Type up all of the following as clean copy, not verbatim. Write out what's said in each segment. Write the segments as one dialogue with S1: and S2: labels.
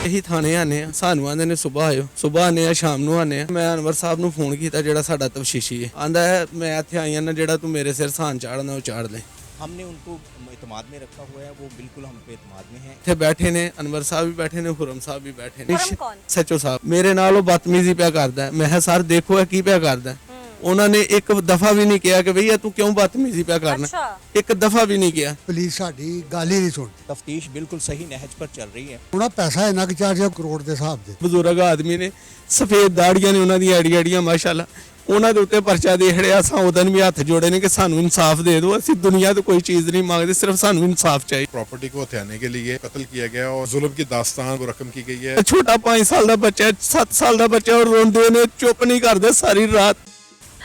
S1: ਇਹੀ ਥਾਣੇ ਆਨੇ ਆ, ਸਾਨੂੰ ਆਂਦੇ ਨੇ ਸੁਬਾਹ ਆਨੇ ਆ, ਸ਼ਾਮ ਨੂੰ ਆਨੇ ਆ। ਮੈਂ ਅਨਵਰ ਸਾਹਿਬ ਨੂੰ ਫੋਨ ਕੀਤਾ ਜਿਹੜਾ ਸਾਡਾ ਤਫਸ਼ੀਸ਼ੀ ਹੈ, ਆਂਦਾ ਹੈ ਮੈਂ ਇੱਥੇ ਆਈ ਨਾ, ਜਿਹੜਾ ਤੂੰ ਮੇਰੇ ਸਿਰ ਸਾਨ ਚਾੜਨਾ ਉਹ ਚਾੜ ले।
S2: हमने उनको इत्मीनान में रखा हुआ है, वो बिल्कुल हम पे इत्मीनान में हैं।
S1: ਇੱਥੇ ਬੈਠੇ ਨੇ ਅਨਵਰ ਸਾਹਿਬ ਵੀ ਬੈਠੇ ਨੇ, ਹੁਰਮ ਸਾਹਿਬ ਵੀ ਬੈਠੇ ਨੇ।
S3: ਹੁਰਮ ਕੌਣ?
S1: ਸੱਚੋ ਸਾਹਿਬ ਮੇਰੇ ਨਾਲ ਉਹ ਬਦਤਮੀਜ਼ੀ ਪਿਆ ਕਰਦਾ। ਮੈਂ ਕਿਹਾ ਸਰ ਦੇਖੋ ਇਹ ਕੀ ਪਿਆ ਕਰਦਾ। ਉਹਨਾਂ ਨੇ ਇੱਕ ਦਫਾ ਵੀ ਨਹੀਂ ਕਿਹਾ ਕਿ ਭਈਆ ਤੂੰ ਕਿਉਂ ਬਦਤਮੀਜ਼ੀ ਪਿਆ ਕਰਨਾ, ਇੱਕ ਦਫਾ ਵੀ ਨਹੀਂ ਕਿਹਾ।
S4: ਪੁਲਿਸ ਸਾਡੀ ਗੱਲ ਹੀ ਨਹੀਂ ਸੁਣਦੀ।
S2: तफ्तीश बिल्कुल सही नहज पर चल रही है।
S4: ਉਹਨਾਂ ਪੈਸਾ ਇੰਨਾ ਕਿ 4 ਕਰੋੜ ਦੇ ਹਿਸਾਬ ਦੇ।
S1: ਬਜ਼ੁਰਗ ਆਦਮੀ ਨੇ, ਸਫੇਦ ਦਾੜੀਆਂ ਨੇ ਉਹਨਾਂ ਦੀਆਂ ਐਡੀਆਂ ਮਾਸ਼ਾਅੱਲਾ। ਉਹਨਾਂ ਦੇ ਉੱਤੇ ਪਰਚਾ ਦੇ ਖੜਿਆ। ਅਸਾਂ ਉਦੋਂ ਵੀ ਹੱਥ ਜੋੜੇ ਨੇ ਕਿ ਸਾਨੂੰ ਇਨਸਾਫ ਦੇ ਦਿਓ। ਅਸੀਂ ਦੁਨੀਆ ਤੋਂ ਕੋਈ ਚੀਜ਼ ਨਹੀਂ ਮੰਗਦੇ, सिर्फ ਸਾਨੂੰ ਇਨਸਾफ चाहिए।
S5: प्रॉपर्टी को हथियाने के लिए कत्ल किया गया और जुल्म की दास्तान को रकम की गई है।
S1: छोटा 5 साल का बच्चा, 7 साल का बच्चा और रोंदे ने चुप नहीं करते सारी रात।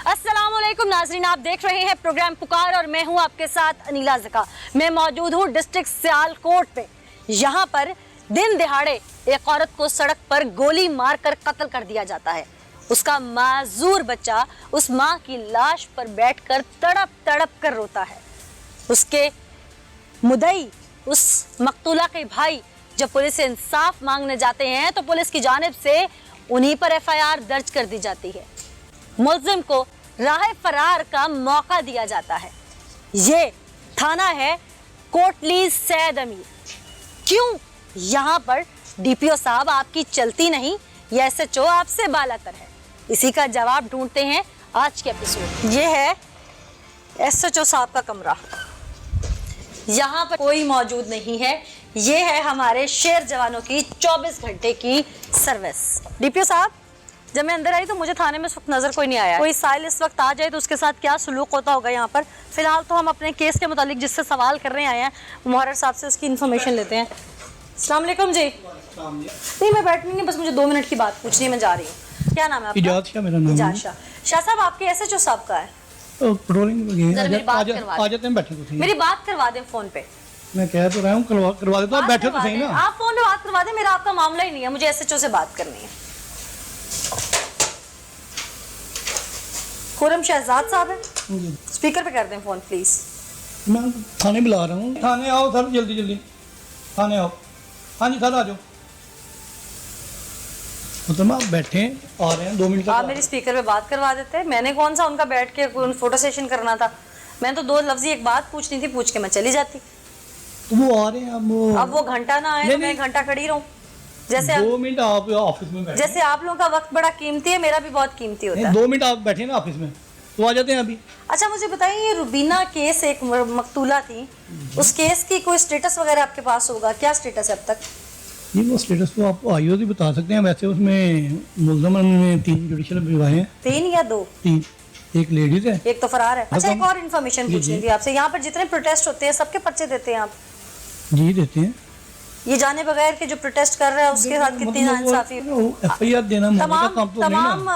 S3: अस्सलाम वालेकुम नाजरीन, आप देख रहे हैं प्रोग्राम पुकार और मैं हूं आपके साथ अनीला ज़का। मैं मौजूद हूं डिस्ट्रिक्ट सियालकोट पे। यहाँ पर दिन दिहाड़े एक औरत को सड़क पर गोली मारकर कत्ल कर दिया जाता है। उसका माजूर बच्चा उस माँ की लाश पर बैठकर तड़प तड़प कर रोता है। उसके मुदई उस मकतूला के भाई जब पुलिस से इंसाफ मांगने जाते हैं तो पुलिस की जानिब से उन्हीं पर FIR दर्ज कर दी जाती है। मुल्जिम को राह फरार का मौका दिया जाता है। ये थाना है कोटली सैद अमीर। क्यों यहाँ पर DPO साहब आपकी चलती नहीं या SHO आपसे बालातर है? इसी का जवाब ढूंढते हैं आज के एपिसोड। ये है SHO साहब का कमरा। यहाँ पर कोई मौजूद नहीं है। ये है हमारे शेर जवानों की 24 घंटे की सर्विस। DPO साहब, जब मैं अंदर आई तो मुझे थाने में इस वक्त नजर कोई नहीं आया। कोई साइल इस वक्त आ जाए तो उसके साथ क्या सलूक होता होगा यहाँ पर। फिलहाल तो हम अपने केस के मुतालिक जिससे सवाल करने आए हैं मुहर्रर साहब से उसकी इन्फॉर्मेशन लेते हैं। अस्सलाम वालेकुम जी। नहीं मैं बैठनी नहीं, बस मुझे 2 मिनट की बात पूछनी है, मैं जा रही हूँ। क्या नाम है आपका?
S6: इजाज़ शाह मेरा नाम
S3: इजाज़
S6: है।
S3: शाह साहब आपके SHO साहब का है?
S6: पेट्रोलिंग में
S3: जरा मेरी बात करवा दें।
S6: आ जाते हैं, बैठे तो सही।
S3: मेरी बात करवा दें फोन पे।
S6: मैं कह तो रहा हूँ करवा देता हूँ, बैठे तो सही ना।
S3: आप फोन पे बात करवा दें, मेरा आपका मामला ही नहीं है, मुझे SHO से बात करनी है। खुरम शहजाद साहब है, स्पीकर पे कर दें फोन प्लीज।
S6: मैं थाने बुला रहा हूँ। थाने आओ सर, जल्दी जल्दी थाने आओ। हाँ जी सर आ जाओ। मतलब आप बैठे आ रहे हैं, 2 मिनट
S3: आप मेरी स्पीकर पे बात करवा देते। मैंने कौन सा उनका बैठ के फोटो सेशन करना था। मैं तो 2 लफ्जी एक बात पूछनी थी, पूछ के मैं चली जाती।
S6: तो वो आ रहे हैं
S3: अब वो घंटा ना आए तो मैं घंटा खड़ी रहूं। जैसे
S6: 2 मिनट आप ऑफिस में बैठे।
S3: जैसे आप लोगों का वक्त बड़ा कीमती है, मेरा भी बहुत कीमती होता है।
S6: 2 मिनट आप बैठे ना ऑफिस में, तो आ जाते हैं अभी।
S3: अच्छा मुझे बताइए, ये रुबीना केस एक मकतूला थी, उस केस की कोई स्टेटस वगैरह आपके पास होगा? क्या स्टेटस है अब तक?
S6: ये वो स्टेटस तो आपको आईओ भी बता सकते हैं। वैसे उसमें मुलजम में 3 जुडिशल विवाह हैं।
S3: 3 या 2?
S6: 3, एक लेडीज है,
S3: एक तो फरार है। अच्छा एक और इन्फॉर्मेशन पूछनी थी आपसे, यहाँ पर जितने प्रोटेस्ट होते हैं सबके पर्चे देते हैं आप?
S6: जी देते हैं।
S3: ये जाने बगैर के जो प्रोटेस्ट कर रहा है उसके साथ कितनी नाइंसाफी।
S6: FIR देना
S3: तमाम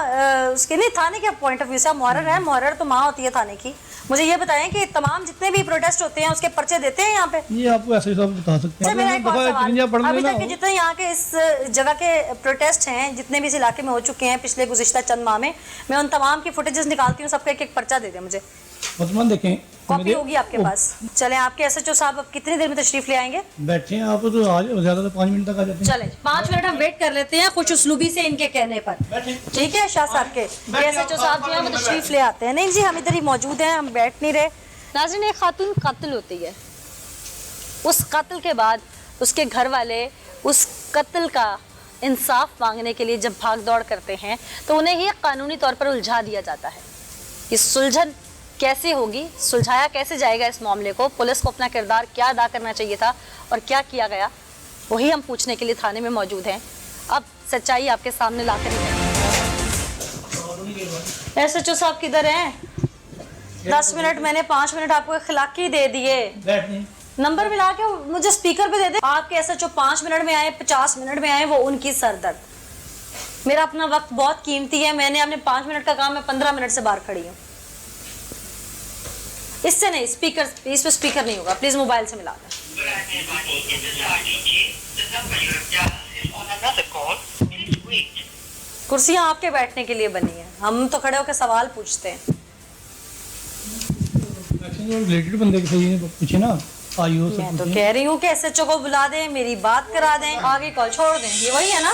S3: उसके नहीं, थाने के पॉइंट ऑफ व्यू से मुहर्रर है, मुहर्रर तो माँ होती है थाने की। मुझे ये बताएं कि तमाम जितने भी प्रोटेस्ट होते हैं उसके पर्चे देते हैं यहाँ पे?
S6: ये आपको ऐसे सब बता सकते हैं।
S3: मेरा एक और सवाल, अभी तक के जितने यहाँ के इस जगह के प्रोटेस्ट हैं, जितने भी इस इलाके में हो चुके हैं पिछले गुज़िश्ता चंद माह में, मैं उन तमाम की फुटेजेस निकालती हूँ, सबका एक पर्चा दे दें मुझे।
S6: मतलब देखें,
S3: कॉपी होगी आपके पास? चलें, आपके SHO साहब अब कितनी देर में तशरीफ ले आएंगे?
S6: बैठे हैं आप तो आज ज्यादा तो 5 मिनट तक आ जाते हैं।
S3: चलें 5 मिनट हम वेट कर लेते हैं, खुश उसलूबी से इनके कहने पर। ठीक है शाह साहब के SHO साहब जो है वो तशरीफ ले आते हैं। नहीं जी हम इधर ही मौजूद हैं, हम बैठ नहीं रहे। नाज़रीन, एक खातून कत्ल होती है, उस कत्ल के बाद उसके घर वाले उस कत्ल का इंसाफ मांगने के लिए जब भाग दौड़ करते हैं तो उन्हें ही कानूनी तौर पर उलझा दिया जाता है। कि सुलझन कैसे होगी, सुलझाया कैसे जाएगा इस मामले को, पुलिस को अपना किरदार क्या अदा करना चाहिए था और क्या किया गया, वही हम पूछने के लिए थाने में मौजूद हैं। अब सच्चाई आपके सामने ला कर। SHO साहब किधर हैं? 10 मिनट मैंने 5 मिनट आपको इखलाकी दे दिए। नंबर मिला के मुझे स्पीकर पे दे दे। आपके SHO 5 मिनट में आए, 50 मिनट में आए, वो उनकी सरदर्द। मेरा अपना वक्त बहुत कीमती है, मैंने अपने 5 मिनट का काम, मैं 15 मिनट से बाहर खड़ी हूँ। इससे नहीं, स्पीकर इस पे स्पीकर नहीं होगा, प्लीज मोबाइल से मिला दें। कुर्सियाँ आपके बैठने के लिए बनी है, हम तो खड़े होकर सवाल पूछते हैं।
S6: रिलेटेड बंदे के सही पूछे ना, आई हो
S3: मैं
S6: सब
S3: तो
S6: कुछ।
S3: कह रही हूँ कि एसएचओ को बुला दें, मेरी बात करा दें, आगे कॉल छोड़ दें। ये वही है ना?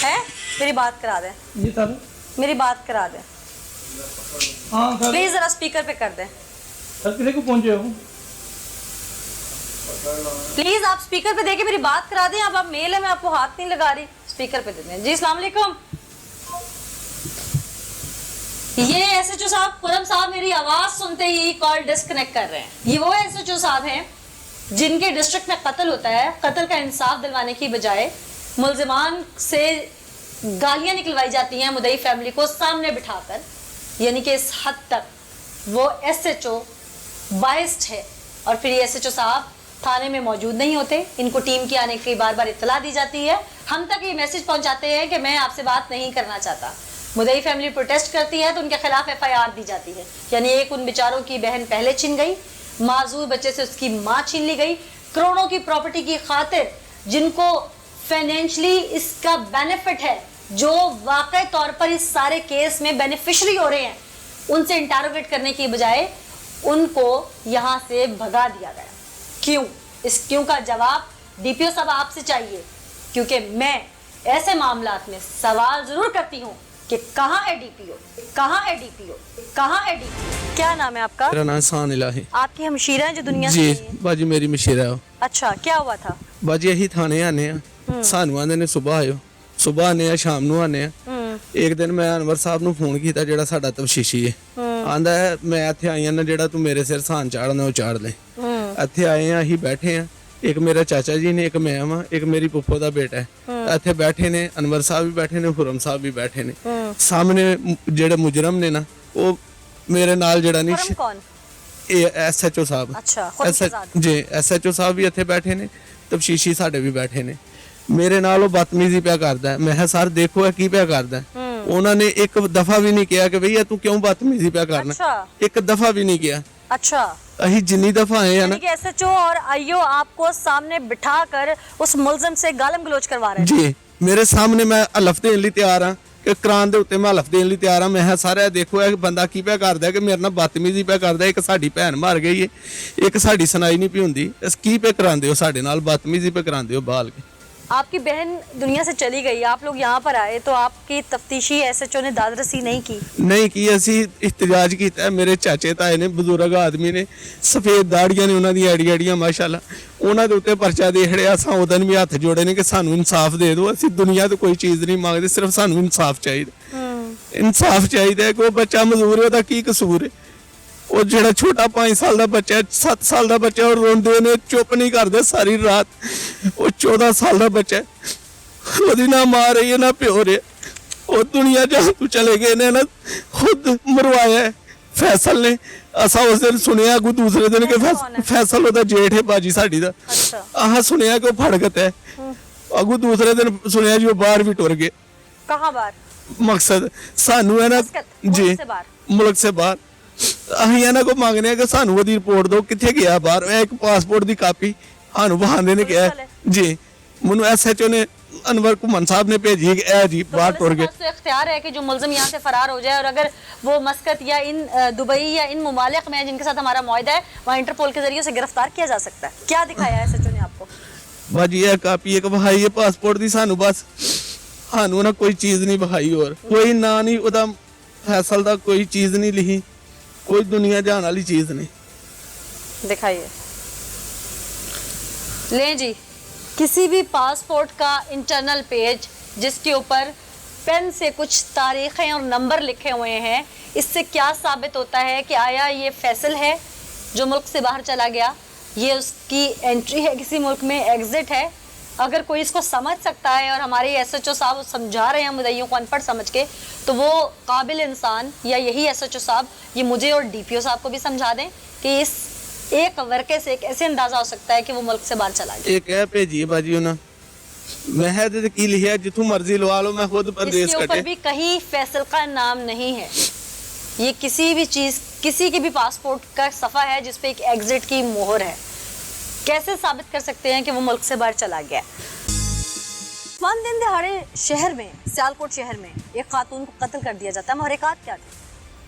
S3: है, मेरी बात करा दें,
S6: ये सर
S3: मेरी बात करा दें
S6: हाँ सर
S3: प्लीज, जरा स्पीकर पे कर दें
S6: सर कितने को पहुंचे हो?
S3: प्लीज। आप स्पीकर पे देके मेरी बात करा दें। अब आप मेल है, मैं आपको हाथ नहीं लगा रही, स्पीकर पे दे दें। जी अस्सलाम वालेकुम। ये एसएचओ साहब, खुरम साहब मेरी आवाज सुनते ही कॉल डिस्कनेक्ट कर रहे हैं। ये वो एसएचओ साहब हैं जिनके डिस्ट्रिक्ट में कत्ल होता है, कत्ल का इंसाफ दिलवाने की बजाय मुल्जिमान से गालियां निकलवाई जाती हैं मुदई फैमिली को सामने बिठाकर। यानी कि इस हद तक वो एसएचओ बाइस्ड है। और फिर ये एसएचओ साहब थाने में मौजूद नहीं होते, इनको टीम की आने की बार बार इत्तला दी जाती है। हम तक ये मैसेज पहुंचाते हैं कि मैं आपसे बात नहीं करना चाहता। मुदई फैमिली प्रोटेस्ट करती है तो उनके खिलाफ एफआईआर दी जाती है। यानी एक उन बेचारों की बहन पहले छिन गई, माजूर बच्चे से उसकी माँ छीन ली गई, करोड़ों की प्रॉपर्टी की खातिर जिनको फाइनेंशियली इसका बेनिफिट है, जो वाकई तौर पर इस सारे केस में बेनिफिशियरी हो रहे हैं, उनसे इंटरोगेट करने की बजाय उनको यहाँ से भगा दिया गया। क्यों? इस क्यों का जवाब डीपीओ साहब आपसे चाहिए, क्योंकि मैं ऐसे मामलात में सवाल जरूर करती हूँ कि कहाँ है डीपीओ, कहाँ है डीपीओ, कहाँ है डीपीओ। क्या नाम है आपका?
S1: मेरा नाम शान इलाही।
S3: आपकी हमशीरा है जो दुनिया से
S1: जी
S3: गई है?
S1: बाजी मेरी मशीरा है।
S3: अच्छा, क्या हुआ था?
S1: बाजी यही थाने आने ਆ ਸਾਨੂੰ ਆਂਦੇ ਨੇ ਸਵੇਰ ਆਇਓ, ਸਵੇਰ ਆਨੇ ਆ ਸ਼ਾਮ ਨੂੰ ਆਨੇ ਆ। ਇੱਕ ਦਿਨ ਮੈਂ ਅਨਵਰ ਸਾਹਿਬ ਨੂੰ ਫੋਨ ਕੀਤਾ ਜਿਹੜਾ ਸਾਡਾ ਤਫਸ਼ੀਸ਼ੀ ਹੈ, ਆਂਦਾ ਮੈਂ ਇੱਥੇ ਆਈ ਨਾ, ਜਿਹੜਾ ਤੂੰ ਮੇਰੇ ਸਿਰ ਸਾਨ ਚਾੜਨਾ ਉਹ ਚਾੜ ਲੈ। ਇੱਥੇ ਆਏ ਆ, ਅਸੀਂ ਬੈਠੇ ਆ, ਇੱਕ ਮੇਰਾ ਚਾਚਾ ਜੀ ਨੇ, ਇੱਕ ਮੈਂ ਵਾਂ, ਇੱਕ ਮੇਰੀ ਪੁੱਪੋ ਦਾ ਬੇਟਾ ਹੈ। ਇੱਥੇ ਬੈਠੇ ਨੇ, ਅਨਵਰ ਸਾਹਿਬ ਵੀ ਬੈਠੇ ਨੇ, ਹੁਰਮ ਸਾਹਿਬ ਵੀ ਬੈਠੇ ਨੇ। ਸਾਹਮਣੇ ਜਿਹੜੇ ਮੁਜਰਮ ਨੇ ਨਾ, ਉਹ ਮੇਰੇ ਨਾਲ ਜਿਹੜਾ ਨਹੀਂ
S3: खुरम कौन?
S1: ਇਹ ਐਸਐਚਓ ਸਾਹਿਬ।
S3: अच्छा, खुरम शहजाद।
S1: ਜੀ ਐਸਐਚਓ ਸਾਹਿਬ ਵੀ ਇੱਥੇ ਬੈਠੇ ਨੇ, ਤਫਸ਼ੀਸ਼ੀ ਸਾਡੇ ਵੀ ਬੈਠੇ ਨੇ। ਮੇਰੇ ਨਾਲ ਉਹ ਬਦਤਮੀਜ਼ੀ ਪਿਆ ਕਰਦਾ ਹੈ। ਮੈਂ ਕਿਹਾ ਸਰ ਦੇਖੋ ਇਹ ਕੀ ਪਿਆ ਕਰਦਾ ਹੈ। ਉਹਨਾਂ ਨੇ ਇੱਕ ਦਫਾ ਵੀ ਨਹੀਂ ਕਿਹਾ ਕਿ ਭਈਆ ਤੂੰ ਕਿਉਂ ਬਦਤਮੀਜ਼ੀ ਪਿਆ ਕਰਨਾ,
S3: अच्छा।
S1: ਇੱਕ ਦਫਾ ਵੀ ਨਹੀਂ ਕਿਹਾ।
S3: अच्छा,
S1: ਅਸੀਂ ਜਿੰਨੀ ਦਫਾ ਆਏ ਆ ਨਾ
S3: यानी कि एसएचओ और आईओ आपको सामने बिठाकर उस मुलजिम से गालम गलोच करवा रहे हैं।
S1: ਜੀ ਮੇਰੇ ਸਾਹਮਣੇ ਮੈਂ ਹਲਫ ਦੇਣ ਲਈ ਤਿਆਰ ਆ ਕਿ ਕਰਾਨ ਦੇ ਉੱਤੇ ਮੈਂ ਹਲਫ ਦੇਣ ਲਈ ਤਿਆਰ ਆ। ਮੈਂ ਕਿਹਾ ਸਾਰੇ ਦੇਖੋ ਇਹ ਬੰਦਾ ਕੀ ਪਿਆ ਕਰਦਾ ਕਿ ਮੇਰੇ ਨਾਲ ਬਦਤਮੀਜ਼ੀ ਪਿਆ ਕਰਦਾ। ਇੱਕ ਸਾਡੀ ਭੈਣ ਮਰ ਗਈ ਏ, ਇੱਕ ਸਾਡੀ ਸੁਣਾਈ ਨਹੀਂ ਪਈ ਹੁੰਦੀ। ਇਸ ਕੀ ਪਿਆ ਕਰਾਉਂਦੇ ਹੋ ਸਾਡੇ ਨਾਲ, ਬਦਤਮੀਜ਼ੀ ਪਿਆ ਕਰਾਉਂਦੇ ਹੋ ਬਾਲ ਕੇ।
S3: आपकी बहन दुनिया से चली गई, आप लोग यहाँ पर आए तो आपकी तफ्तीशी एसएचओ ने दादरसी नहीं की?
S1: ਨਹੀਂ ਕੀ ਅਸੀਂ ਇhtਜਾਜ ਕੀਤਾ। ਮੇਰੇ ਚਾਚੇ ਤਾਏ ਨੇ, ਬਜ਼ੁਰਗ ਆਦਮੀ ਨੇ, ਸਫੇਦ ਦਾੜੀਆਂ ਨੇ ਉਹਨਾਂ ਦੀਆਂ ਐੜੀਆਂ ਮਾਸ਼ਾਅੱਲਾ, ਉਹਨਾਂ ਦੇ ਉੱਤੇ ਪਰਚਾ ਦੇ ਖੜਿਆ। ਸਾਂ ਉਹਦਨ ਵੀ ਹੱਥ ਜੋੜੇ ਨੇ ਕਿ ਸਾਨੂੰ ਇਨਸਾਫ ਦੇ ਦਿਓ। ਅਸੀਂ ਦੁਨੀਆ ਤੋਂ ਕੋਈ ਚੀਜ਼ ਨਹੀਂ ਮੰਗਦੇ, ਸਿਰਫ ਸਾਨੂੰ ਇਨਸਾਫ ਚਾਹੀਦਾ। ਇਨਸਾਫ ਚਾਹੀਦਾ ਹੈ ਕਿ ਉਹ ਬੱਚਾ ਮਜ਼ਦੂਰ ਹੈ, ਉਹਦਾ ਕੀ ਕਸੂਰ ਹੈ? ਉਹ ਜਿਹੜਾ ਛੋਟਾ 5 ਸਾਲ ਦਾ ਬੱਚਾ, 7 ਸਾਲ ਦਾ ਬੱਚਾ, ਉਹ ਰੋਂਦੇ ਨੇ, ਚੁੱਪ ਨਹੀਂ ਕਰਦੇ ਸਾਰੀ ਰਾਤ। ਉਹ 14 ਸਾਲ ਦਾ ਬੱਚਾ, ਉਹਦੀ ਨਾ ਮਾਂ ਰਹੀ ਹੈ ਨਾ ਪਿਓ ਰਿਹਾ। ਉਹ ਦੁਨੀਆ ਜਹਾਂ ਤੋਂ ਚਲੇ ਗਏ ਨੇ ਨਾ, ਖੁਦ ਮਰਵਾਇਆ ਹੈ ਫੈਸਲ ਨੇ। ਅਸਾਂ ਉਸ ਦਿਨ ਸੁਣਿਆ ਕੋਈ ਦੂਸਰੇ ਦਿਨ ਕਿ ਫੈਸਲ ਉਹਦਾ ਜੇਠ ਹੈ ਬਾਜੀ ਸਾਡੀ ਦਾ।
S3: अच्छा,
S1: ਆਹ ਸੁਣਿਆ ਕਿ ਉਹ ਫੜਕਤ ਹੈ। ਅਗੂ ਦੂਸਰੇ ਦਿਨ ਸੁਣਿਆ ਜੀ ਉਹ ਬਾਹਰ ਵੀ ਟੁਰ ਗਏ।
S3: कहाँ बार?
S1: ਮਕਸਦ ਸਾਨੂੰ ਹੈ ਨਾ
S3: मस्कत, मुल्क
S1: ਜੀ
S3: से बाहर।
S1: ਮੁਲਕ ਸੇ ਬਾਹਰ। ਅਸੀਂ ਇਹਨਾਂ ਕੋ ਮੰਗਨੇ ਆ ਕਿ ਸਾਨੂੰ ਉਹਦੀ ਰਿਪੋਰਟ ਦਿਓ, ਕਿੱਥੇ ਗਿਆ ਬਾਹਰ। ਇਹ ਇੱਕ ਪਾਸਪੋਰਟ ਦੀ ਕਾਪੀ ਸਾਨੂੰ ਬਹਾਨੇ ਨੇ ਕਿਹਾ ਜੀ। ਮੈਨੂੰ ਐਸਐਚਓ ਨੇ अनवर कुमन साहब ने भेजी कि ए जी
S3: तो
S1: बाहर टुर गए।
S3: पुलिस के पास तो इख्तियार है कि जो मुलजिम यहाँ से फरार हो जाए, और अगर वो मस्कत या इन दुबई या इन ममालिक में जिनके साथ हमारा मुआहदा है, वहाँ इंटरपोल के जरिए उसे गिरफ्तार किया जा सकता है। क्या दिखाया है एसएचओ ने आपको?
S1: बाजी ये कापी एक बहाई है पासपोर्ट दी, सानू बस सानू ना कोई चीज नहीं बहाई, और कोई ना नहीं उदा फैसल दा कोई चीज नहीं लिखी, कोई दुनिया जान वाली चीज नहीं।
S3: दिखाइए। लें जी, किसी भी पासपोर्ट का इंटरनल पेज जिसके ऊपर पेन से कुछ तारीखें और नंबर लिखे हुए हैं, इससे क्या साबित होता है कि आया ये फैसल है जो मुल्क से बाहर चला गया, ये उसकी एंट्री है किसी मुल्क में, एग्जिट है। अगर कोई इसको समझ सकता है, और हमारे एसएचओ साहब समझा रहे हैं मुद्दइयों को अनपढ़ समझ के, तो वो काबिल इंसान या यही एसएचओ साहब ये मुझे और डीपीओ साहब को भी समझा दें कि इस एक वर्के से कैसे अंदाजा हो सकता है कि वो मुल्क से बाहर चला गया।
S1: एक है भेजी है बाजी ना, मैं है तो की लिखा जितू मर्जी लवा लो, मैं खुद परदेश
S3: इसके ऊपर भी कहीं फैसल का नाम नहीं है। ये किसी भी चीज, किसी के भी पासपोर्ट का सफ़ा है जिसपे एक एग्जिट की मोहर है। कैसे साबित कर सकते हैं कि वो मुल्क से बाहर चला गया? वन दिन दिहाड़े शहर में, सियालकोट शहर में एक खातून को कत्ल कर दिया जाता है। महरिकात क्या थी?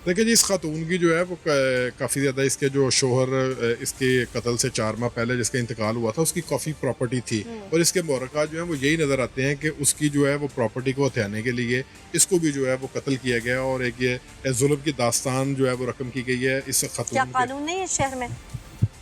S5: देखिए जी, इस खातून की जो है वो काफ़ी ज़्यादा, इसके जो शोहर इसके कत्ल से 4 माह पहले जिसका इंतकाल हुआ था उसकी काफ़ी प्रॉपर्टी थी, और इसके मुहर्रकात जो है वो यही नज़र आते हैं कि उसकी जो है वो प्रॉपर्टी को हथियाने के लिए इसको भी जो है वो कत्ल किया गया, और एक ये जुल्म की दास्तान जो है वो रकम की गई है इस
S3: क्या
S5: खातून के।
S3: कानून नहीं है शहर में?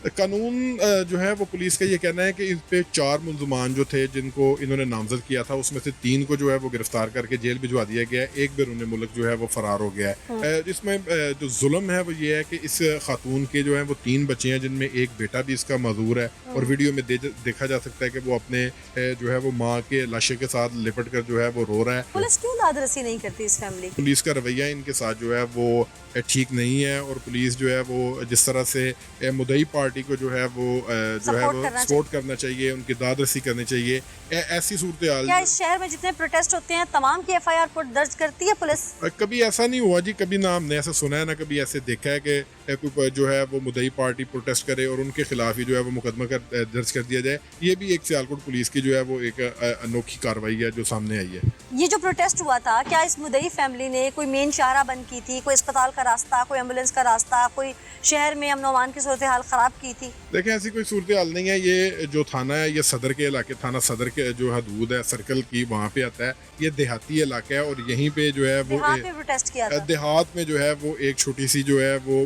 S5: कानून जो है वो पुलिस का ये कहना है कि इस पे 4 मुल्ज़मान जो थे जिनको इन्होंने नामजद किया था उसमें से 3 को जो है वो गिरफ्तार करके जेल भिजवा दिया गया है, एक बैरून मुल्क जो है वो फरार हो गया है। इसमें जो जुल्म है वो ये है कि इस खातून के जो है वो 3 बच्चे हैं जिनमें एक बेटा भी इसका मजदूर है, और वीडियो में देखा जा सकता है कि वो अपने जो है वो माँ के लाशे के साथ लिपट कर जो है वो रो रहा है।
S3: पुलिस क्यों दादरसी नहीं करती इस फैमिली की?
S5: पुलिस का रवैया इनके साथ जो है वो ठीक नहीं है, और पुलिस जो है वो जिस तरह से मुद्दई पार्टी को जो है वो सपोर्ट करना चाहिए, उनकी दादरसी करनी चाहिए, ऐसी सूरत हाल।
S3: क्या इस शहर में जितने प्रोटेस्ट होते हैं तमाम की FIR दर्ज करती है पुलिस?
S5: कभी ऐसा नहीं हुआ जी, कभी ना हमने ऐसा सुना है ना कभी ऐसे देखा है कि कोई जो है वो मुद्दई पार्टी प्रोटेस्ट करे और उनके खिलाफ ही जो है वो मुकदमा दर्ज कर दिया जाए। ये भी एक सियालकोट पुलिस की जो है वो एक अनोखी कार्रवाई है जो सामने आई है।
S3: ये जो प्रोटेस्ट हुआ था, क्या इस मुद्दई फैमिली ने कोई मेन शाहरा बंद की थी, कोई अस्पताल का रास्ता, कोई एम्बुलेंस का रास्ता, कोई शहर में अमन अमान की सूरत हाल ख़राब की थी?
S5: देखें, ऐसी कोई सूरत हाल नहीं है। ये जो थाना है ये सदर के इलाके, थाना सदर के जो हदूद है सर्कल की, वहाँ पे आता है। ये देहाती इलाका है, और यहीं पे जो है वो
S3: प्रोटेस्ट किया था।
S5: देहात में जो है वो एक छोटी सी जो है वो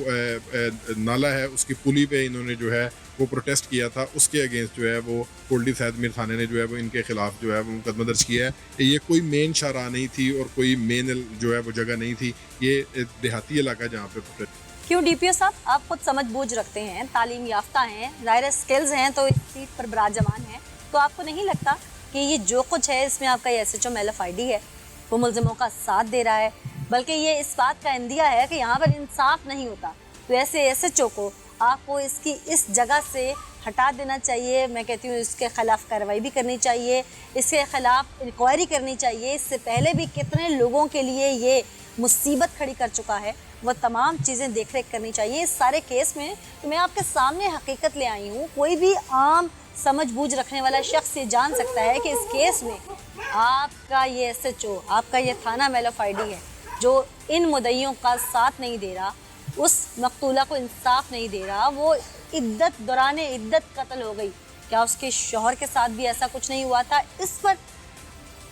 S5: नाला है, उसकी पुली पे इन्होंने जो है वो प्रोटेस्ट किया था। उसके अगेंस्ट जो है वो कोल्डी सैयद मीर थाने ने जो है वो इनके खिलाफ जो है वो मुकदमा दर्ज किया है। ये कोई मेन शाहराह नहीं थी और कोई मेन जो है वो जगह नहीं थी, ये देहाती इलाका जहाँ पे प्रोटेस्ट।
S3: क्यों DPO साहब, आप खुद समझ बूझ रखते हैं, तालीम याफ्ता हैं, ज़ाहिर स्किल्स हैं, तो इस सीट पर बराजमान हैं, तो आपको नहीं लगता कि ये जो कुछ है इसमें आपका ये SHO MLFID है वो मुल्ज़िमों का साथ दे रहा है, बल्कि ये इस बात का इंदिया है कि यहाँ पर इंसाफ नहीं होता, तो ऐसे SHO को आपको इसकी इस जगह से हटा देना चाहिए। मैं कहती हूँ इसके ख़िलाफ़ कार्रवाई भी करनी चाहिए, इसके ख़िलाफ़ इंक्वायरी करनी चाहिए। इससे पहले भी कितने लोगों के लिए ये मुसीबत खड़ी कर चुका है, वो तमाम चीज़ें देख रेख करनी चाहिए इस सारे केस में। तो मैं आपके सामने हकीकत ले आई हूँ। कोई भी आम समझ बूझ रखने वाला शख्स ये जान सकता है कि इस केस में आपका ये SHO, आपका ये थाना MLFID है जो इन मुद्दइयों का साथ नहीं दे रहा, उस मकतूला को इंसाफ नहीं दे रहा। वो इद्दत दौरान इद्दत कत्ल हो गई, क्या उसके शौहर के साथ भी ऐसा कुछ नहीं हुआ था? इस पर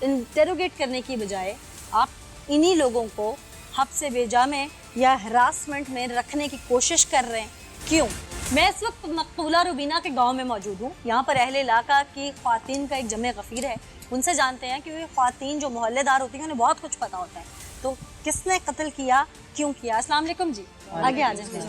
S3: इंटेरोगेट करने की बजाय आप इन्हीं लोगों को हब्से बेजा में या हरासमेंट में रखने की कोशिश कर रहे हैं। क्यों? मैं इस वक्त मकबूला रुबीना के गांव में मौजूद हूँ। यहाँ पर अहले इलाका की ख्वातीन का एक जमे गफ़ीर है, उनसे जानते हैं कि वे ख्वातीन जो मोहल्लेदार होती हैं उन्हें बहुत कुछ पता होता है। तो किसने कत्ल किया, क्यों किया? अस्सलाम वालेकुम जी, आगे आ जाए।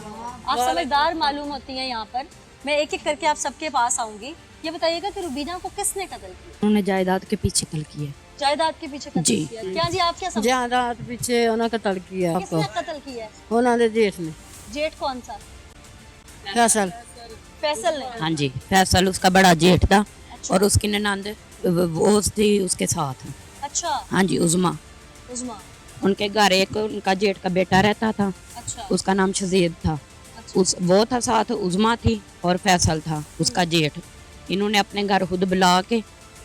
S3: आप समझदार मालूम होती हैं। यहाँ पर मैं एक एक करके आप सबके पास आऊँगी। ये बताइएगा कि रुबीना को किसने कत्ल किया?
S7: उन्होंने जायदाद के पीछे कत्ल किया।
S3: जायदाद के पीछे कत्ल
S7: जी।
S3: किया? क्या जी, आप क्या समझते हैं?
S7: जायदाद पीछे उन्होंने कत्ल किया।
S3: किसने कत्ल किया है?
S7: उन्होंने जेठ ने।
S3: जेठ कौन सा?
S7: फैसल।
S3: फैसल ने?
S7: हाँ जी, फैसल उसका बड़ा जेठ था। अच्छा। और उसकी ननद वो थी उसके साथ।
S3: अच्छा।
S7: हाँ जी, उज़मा।
S3: उज़मा।
S7: उनके घर एक उनका जेठ का बेटा रहता था।
S3: अच्छा।
S7: उसका नाम शजीद था।
S3: अच्छा।
S7: वो था साथ, उज़मा थी और फैसल था उसका जेठ। इन्होंने अपने घर खुद बुला के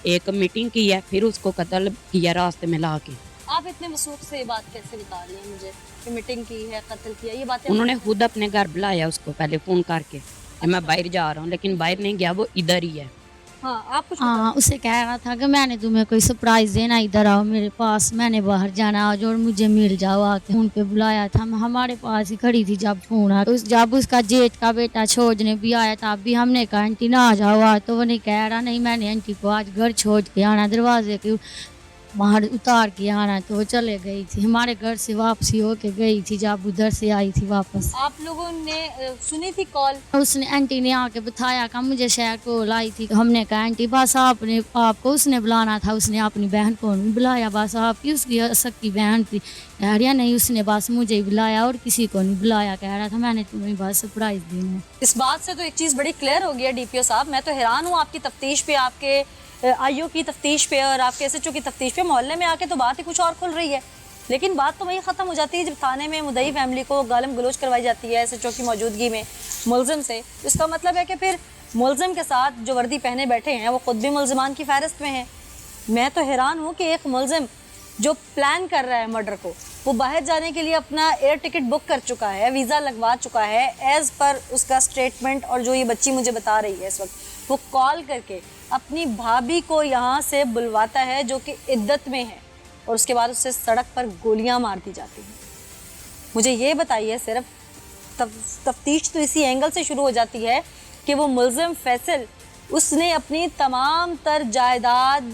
S7: एक मीटिंग की है, फिर उसको कत्ल किया रास्ते में ला के।
S3: आप इतने वसूख से ये बात कैसे निकाल रही हैं मुझे कि मीटिंग की है, कत्ल किया? ये बातें
S7: उन्होंने खुद अपने घर बुलाया उसको पहले फ़ोन करके कि मैं बाहर जा रहा हूँ, लेकिन बाहर नहीं गया, वो इधर ही है।
S3: हाँ, आप कुछ
S8: हाँ, उसे कह रहा था कि मैंने तुम्हें कोई सरप्राइज देना, इधर आओ मेरे पास, मैंने बाहर जाना आज और मुझे मिल जाओ आके। फोन पे बुलाया था, हमारे पास ही खड़ी थी जब फोन आया। तो जब उसका जेठ का बेटा छोड़ने भी आया था, अभी हमने कहा आंटी ना आ जाओ आज, तो वो नहीं कह रहा नहीं मैंने आंटी को आज घर छोड़ के आना, दरवाजे के बाहर उतार के आना। तो वो चले गई थी, हमारे घर से वापसी होके गई थी जब उधर से आई थी वापस।
S3: आप लोगों ने सुनी थी कॉल?
S8: उसने आंटी ने आके बताया कि मुझे शहर को लाई थी। हमने कहा आंटी बस आपको उसने बुलाना था, उसने अपनी बहन को नहीं बुलाया, बस आपकी उसकी सक्की बहन थी। कह रहा नहीं उसने बस मुझे ही बुलाया और किसी को नहीं बुलाया, कह रहा था मैंने तुम्हें बस सरप्राइज देना।
S3: इस बात से तो एक चीज़ बड़ी क्लियर हो गई है DPO साहब। मैं तो हैरान हूँ आपकी तफ्तीश पे, आपके IO की तफ्तीश पे और आपके SHO की तफ्तीश पे। मोहल्ले में आके तो बात ही कुछ और खुल रही है, लेकिन बात तो वही ख़त्म हो जाती है जब थाने में मुद्दई फैमिली को गालम गलोच करवाई जाती है SHO की मौजूदगी में मुल्ज़िम से। इसका मतलब है कि फिर मुल्ज़िम के साथ जो वर्दी पहने बैठे हैं वो ख़ुद भी मुल्ज़िमान की फ़हरिस्त में हैं। मैं तो हैरान हूँ कि एक मुल्ज़िम जो प्लान कर रहा है मर्डर को, वो बाहर जाने के लिए अपना एयर टिकट बुक कर चुका है, वीज़ा लगवा चुका है एज़ पर उसका स्टेटमेंट। और जो ये बच्ची मुझे बता रही है इस वक्त, वो कॉल करके अपनी भाभी को यहाँ से बुलवाता है जो कि इद्दत में है, और उसके बाद उससे सड़क पर गोलियाँ मार दी जाती हैं। मुझे ये बताइए, सिर्फ तफ्तीश तो इसी एंगल से शुरू हो जाती है कि वो मुल्ज़िम फैसल, उसने अपनी तमाम तर जायदाद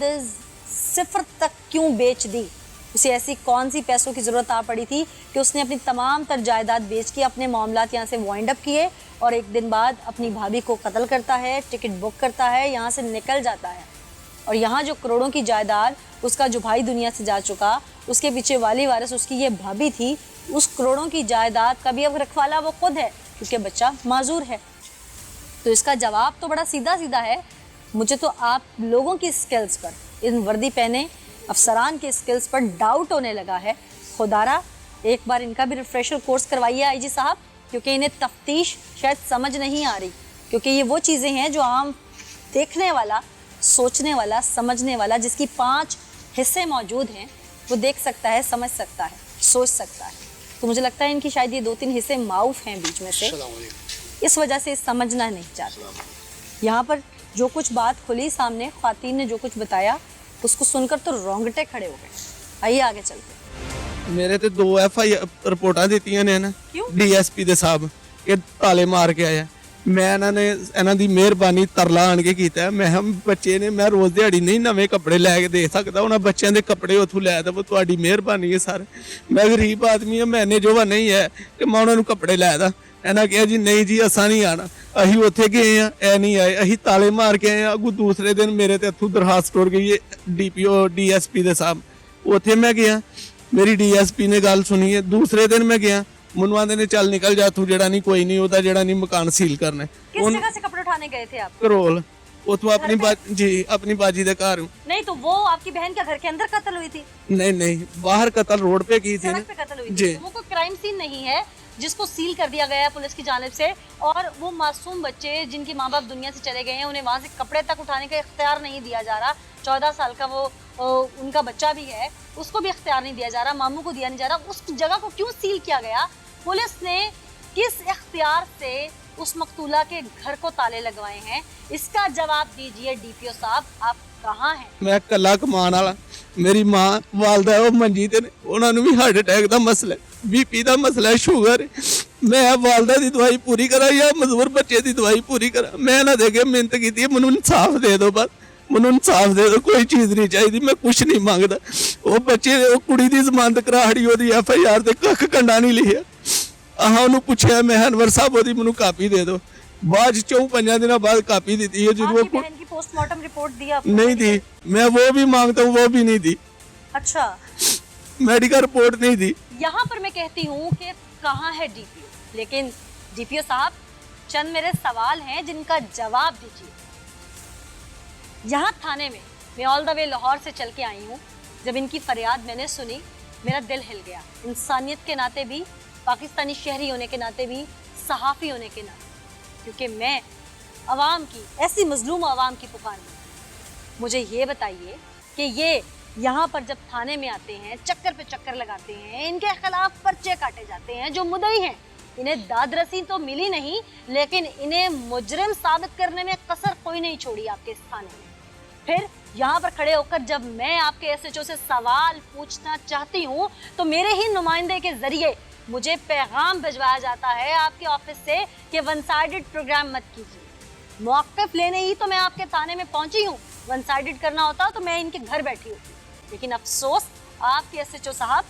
S3: सिफर तक क्यों बेच दी? उसे ऐसी कौन सी पैसों की ज़रूरत आ पड़ी थी कि उसने अपनी तमाम तर जायदाद बेच के अपने मामलात यहाँ से वाइंड अप किए, और एक दिन बाद अपनी भाभी को कत्ल करता है, टिकट बुक करता है, यहाँ से निकल जाता है। और यहाँ जो करोड़ों की जायदाद उसका जो भाई दुनिया से जा चुका, उसके पीछे वाली वारिस उसकी ये भाभी थी, उस करोड़ों की जायदाद का भी अब रखवाला वो खुद है, क्योंकि बच्चा माजूर है। तो इसका जवाब तो बड़ा सीधा सीधा है। मुझे तो आप लोगों की स्किल्स पर, इन वर्दी पहने अफसरान के स्किल्स पर डाउट होने लगा है। खुदारा एक बार इनका भी रिफ्रेशर कोर्स करवाइए आईजी साहब, क्योंकि इन्हें तफ्तीश शायद समझ नहीं आ रही, क्योंकि ये वो चीज़ें हैं जो आम देखने वाला, सोचने वाला, समझने वाला, जिसकी 5 हिस्से मौजूद हैं, वो देख सकता है, समझ सकता है, सोच सकता है। तो मुझे लगता है इनकी शायद ये 2-3 हिस्से माऊफ हैं बीच में से, इस वजह से समझना नहीं चाहते। यहाँ पर जो कुछ बात खुली सामने, ख्वातीन ने जो कुछ बताया, उसको सुनकर तो रोंगटे खड़े हो गए। आइए आगे चलते।
S1: मेरे ਤੇ 2 FI ਰਿਪੋਰਟਾਂ ਦਿੱਤੀਆਂ ਨੇ ਨਾ DSP ਦੇ ਸਾਹਿਬ, ਇਹ ਤਾਲੇ ਮਾਰ ਕੇ ਆਇਆ। ਮੈਂ ਇਹਨਾਂ ਦੀ ਮਿਹਰਬਾਨੀ ਤਰਲਾ ਆਣ ਕੇ ਕੀਤਾ। ਮੈਂ ਹਮ ਬੱਚੇ ਨੇ, ਮੈਂ ਰੋਜ਼ ਦਿਹਾੜੀ ਨਹੀਂ ਨਵੇਂ ਕੱਪੜੇ ਲੈ ਕੇ ਦੇ ਸਕਦਾ, ਉਹਨਾਂ ਬੱਚਿਆਂ ਦੇ ਕੱਪੜੇ ਉੱਥੋਂ ਲੈ ਦਵੋ, ਤੁਹਾਡੀ ਮਿਹਰਬਾਨੀ ਹੈ ਸਰ। ਮੈਂ ਗਰੀਬ ਆਦਮੀ ਹਾਂ, ਮੈਨੇ ਜੋ ਨਹੀਂ ਹੈ ਕਿ ਮੈਂ ਉਹਨਾਂ ਨੂੰ ਕੱਪੜੇ ਲੈ ਦਾਂ। ਇਹਨਾਂ ਕਿਹਾ ਜੀ ਨਹੀਂ ਜੀ ਅਸਾਂ ਨਹੀਂ ਆਣਾ। ਅਸੀਂ ਉੱਥੇ ਗਏ ਆ, ਇਹ ਨਹੀਂ ਆਏ, ਅਸੀਂ ਤਾਲੇ ਮਾਰ ਕੇ ਆਏ ਆ। ਅੱਗੋਂ ਦੂਸਰੇ ਦਿਨ ਮੇਰੇ ਤੇ ਇੱਥੋਂ ਦਰਖਾਸਤ ਟੁਰ ਗਈ ਹੈ DPO DSP ਦੇ ਸਾਹਿਬ। ਉੱਥੇ ਮੈਂ ਗਿਆ, ਮੇਰੀ DSP ਨੇ ਗੱਲ ਸੁਣੀ ਹੈ। ਦੂਸਰੇ ਦਿਨ ਮੈਂ ਗਿਆ, ਮੈਨੂੰ ਆਂਦੇ ਨੇ ਚੱਲ ਨਿਕਲ ਜਾ ਤੂੰ, ਜਿਹੜਾ ਨਹੀਂ ਕੋਈ ਨਹੀਂ, ਉਹਦਾ ਜਿਹੜਾ ਨਹੀਂ ਮਕਾਨ ਸੀਲ ਕਰਨਾ।
S3: किस जगह से कपड़े उठाने गए थे आप?
S1: ਕਰੋਲ ਉਥੋਂ ਆਪਣੀ जी अपनी बाजी ਦੇ ਘਰ।
S3: नहीं तो वो आपकी बहन के घर के अंदर कत्ल हुई थी?
S1: नहीं बाहर कत्ल रोड पे की थी,
S3: सड़क पे कत्ल हुई
S1: जी।
S3: थी। वो कोई क्राइम सीन नहीं है जिसको सील कर दिया गया है पुलिस की जानिब से, और वो मासूम बच्चे जिनके माँ बाप दुनिया से चले गए हैं, उन्हें वहाँ से कपड़े तक उठाने का इख्तियार नहीं दिया जा रहा। 14 साल का वो उनका बच्चा भी है, उसको भी इख्तियार नहीं दिया जा रहा, मामू को दिया नहीं जा रहा। उस जगह को क्यों सील किया गया? पुलिस ने किस इख्तियार से उस मकतूला के घर को ताले लगवाए हैं? इसका जवाब दीजिए DPO साहब, आप कहाँ हैं?
S1: मैं कला कमान वाला, मेरी माँ वालदा है, वो मंजी ते ने, उन्होंने भी हार्ट अटैक का मसला है, BP का मसला है, शुगर है। मैं वालदा की दवाई पूरी करा या मजबूर बच्चे की दवाई पूरी करा? मैं ना देखे मिहनत की, मैनू इंसाफ दे दो, बस मैनू इंसाफ दे दो, कोई चीज़ नहीं चाहिए, मैं कुछ नहीं मंगता। वो बच्चे वो कुड़ी की जमानत कराहड़ी, वो FIR ते कख कंडा नहीं लिखिया। हाँ उन्होंने पूछा, मैं अनवर साहब वो मैनू कापी दे दो। बाद 4-5 दिन बाद कापी दी है, जो
S3: आपकी बहन की पोस्टमार्टम रिपोर्ट दी आपको?
S1: नहीं दी, मैं वो भी मांगता हूँ, वो भी नहीं दी।
S3: अच्छा,
S1: मेडिकल रिपोर्ट नहीं दी।
S3: यहाँ पर मैं कहती हूँ कि कहाँ है DPO, लेकिन DPO साहब चंद मेरे सवाल हैं जिनका जवाब दीजिए। यहाँ थाने में मैं ऑल द वे लाहौर से चल के आई हूँ, जब इनकी फरियाद मैंने सुनी मेरा दिल हिल गया। इंसानियत के नाते भी, पाकिस्तानी शहरी होने के नाते भी, सहाफ़ी होने के नाते, क्योंकि मैं अवाम की, ऐसी मजलूम अवाम की पुकार में। मुझे ये बताइए कि ये यहाँ पर जब थाने में आते हैं, चक्कर पे चक्कर लगाते हैं, इनके खिलाफ पर्चे काटे जाते हैं, जो मुद्दई हैं इन्हें दादरसी तो मिली नहीं, लेकिन इन्हें मुजरिम साबित करने में कसर कोई नहीं छोड़ी आपके इस थाने में। फिर यहाँ पर खड़े होकर जब मैं आपके SHO से सवाल पूछना चाहती हूँ, तो मेरे ही नुमाइंदे के जरिए मुझे पैगाम भिजवाया जाता है आपके ऑफिस से कि वन साइडेड प्रोग्राम मत कीजिए। मौक़िफ़ लेने ही तो मैं आपके थाने में पहुंची हूँ, वन साइडेड करना होता तो मैं इनके घर बैठी होती। लेकिन अफसोस आपके SHO साहब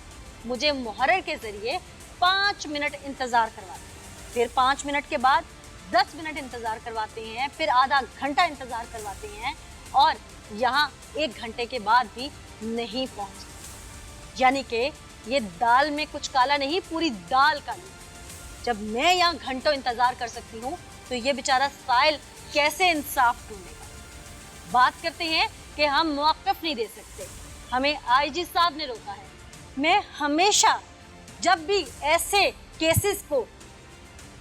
S3: मुझे मुहर्रिर के जरिए 5 मिनट इंतज़ार करवाते हैं, फिर 5 मिनट के बाद 10 मिनट इंतज़ार करवाते हैं, फिर आधा घंटा इंतज़ार करवाते हैं, और यहाँ 1 घंटे के बाद भी नहीं पहुँचते। यानी कि ये दाल में कुछ काला नहीं, पूरी दाल काली। जब मैं यहाँ घंटों इंतज़ार कर सकती हूँ, तो ये बेचारा साइल कैसे इंसाफ ढूंढेगा? बात करते हैं कि हम मौक़िफ़ नहीं दे सकते, हमें IG साहब ने रोका है। मैं हमेशा जब भी ऐसे केसेस को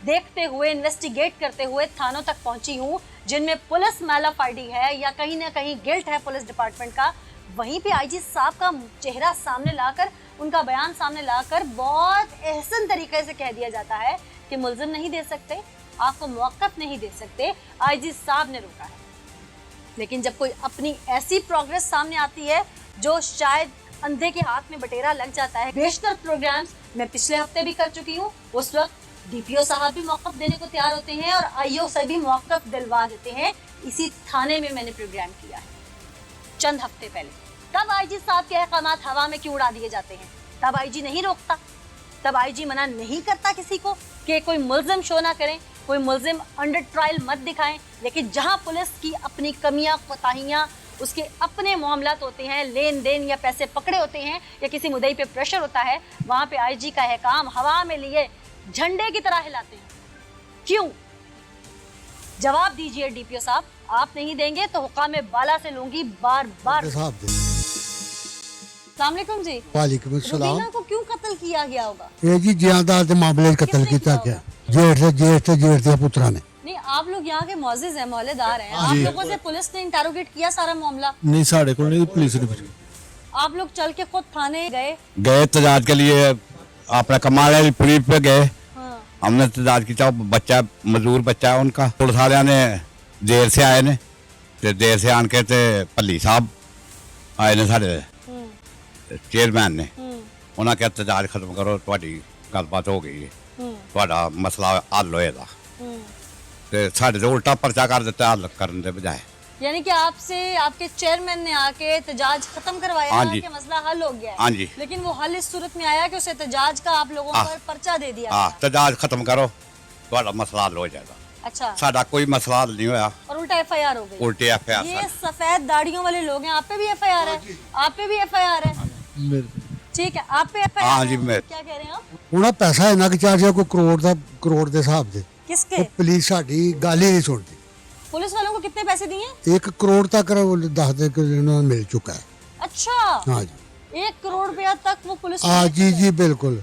S3: देखते हुए, इन्वेस्टिगेट करते हुए थानों तक पहुंची हूँ जिनमें पुलिस मैलाफाइडी है या कहीं ना कहीं गिल्ट है पुलिस डिपार्टमेंट का, वहीं पे आईजी साहब का चेहरा सामने लाकर, उनका बयान सामने लाकर बहुत एहसन तरीके से कह दिया जाता है कि मुल्जिम नहीं दे सकते, आपको मौक़िफ़ नहीं दे सकते, आईजी साहब ने रोका है। लेकिन जब कोई अपनी ऐसी प्रोग्रेस सामने आती है जो शायद अंधे के हाथ में बटेरा लग जाता है। बेशतर प्रोग्राम्स मैं पिछले हफ्ते भी कर चुकी हूँ, उस वक्त डीपीओ साहब भी मौक़िफ़ देने को तैयार होते हैं और आईओ से भी मौक़िफ़ दिलवा देते हैं। इसी थाने में मैंने प्रोग्राम किया है चंद हफ्ते पहले। तब आईजी साहब के अहकामात हवा में क्यों उड़ा दिए जाते हैं? तब आईजी नहीं रोकता, तब आईजी मना नहीं करता किसी को कि कोई मुल्जिम शो ना करें, कोई मुल्जिम अंडर ट्रायल मत दिखाएं। लेकिन जहां पुलिस की अपनी कमियां, कोताहियां, उसके अपने मामलात होते हैं, लेन देन या पैसे पकड़े होते हैं या किसी मुद्दई पे प्रेशर होता है, वहां पे आईजी का अहकाम हवा में लिए झंडे की तरह हिलाते हैं। क्यों? जवाब दीजिए डीपीओ साहब, आप नहीं देंगे तो हुक्काम बाला से लूंगी बार बार।
S4: साहब दे।
S3: अस्सलाम वालेकुम जी।
S4: वालेकुम अस्सलाम।
S3: रुबीना को क्यों कत्ल किया गया होगा?
S4: ये जी जियादात के मामले कत्ल
S3: किसने
S4: किया
S3: किया
S4: गया, जेठ के पुत्रा ने।
S3: नहीं, आप लोग यहाँ के मौजिज हैं, मौलेदार हैं,
S4: हाँ
S3: आप
S4: जी।
S3: लोगों से पुलिस ने इंटरोगेट किया सारा मामला?
S1: नहीं साढ़े को नहीं, पुलिस ने
S3: आप लोग चल के खुद थाने गए?
S9: गए तजाज के लिए, अपना कमाल पुलिस पे गए।
S3: हाँ।
S9: हमने तजाज की, बच्चा मजदूर बच्चा है उनका। पुलिस वाले ने देर से आए ने, ते देर से आन के ते भल्ली साहब आए ने, साढ़े चेयरमैन ने। उन्हें कहा तजाज खत्म करो, ਤੁਹਾਡੀ गलबात हो गई है, ਤੁਹਾਡਾ मसला हल होएगा। ते साढ़े तो उल्टा पर्चा कर दिता हल करने के बजाय।
S3: यानी कि आपसे आपके चेयरमैन ने आके एहतजाज खत्म करवाया
S9: हाँ
S3: था
S9: जी।
S3: कि मसला हल हो गया है।
S9: हाँ जी।
S3: लेकिन वो हल इस सूरत में आया कि उस एहतजाज का आप लोगों पर पर्चा दे दिया
S9: हाँ,
S3: गया।
S9: तजाज खत्म करो, ਤੁਹਾਡਾ मसला हल हो जाएगा।
S3: अच्छा,
S9: साडा कोई मसला हल नहीं होया,
S3: और उल्टा एफआईआर हो गई।
S9: उल्टी एफआईआर।
S3: ये सफेद दाढ़ियों वाले लोग हैं, आप पे भी एफआईआर है? आप पे भी एफआईआर है? ठीक है, आप पे एफआईआर
S9: हाँ जी,
S3: है।
S9: मैं-
S3: क्या कह रहे हैं आप?
S4: ਉਹਨਾਂ ਪੈਸਾ ਇੰਨਾ ਕਿ ਚਾਰਜ ਕੋਈ ਕਰੋੜ ਦੇ ਹਿਸਾਬ ਦੇ।
S3: किसके?
S4: ਉਹ ਪੁਲਿਸ ਸਾਡੀ ਗੱਲ ਹੀ ਨਹੀਂ ਸੁਣਦੀ।
S3: पुलिस वालों को कितने पैसे दिए?
S4: 1 ਕਰੋੜ ਤੱਕ ਦੱਸਦੇ ਕਿ ਇਹਨਾਂ ਨੂੰ ਮਿਲ ਚੁੱਕਾ ਹੈ।
S3: अच्छा,
S4: हाँ जी,
S3: 1 करोड़ रुपया तक वो पुलिस
S4: हाँ जी जी बिल्कुल।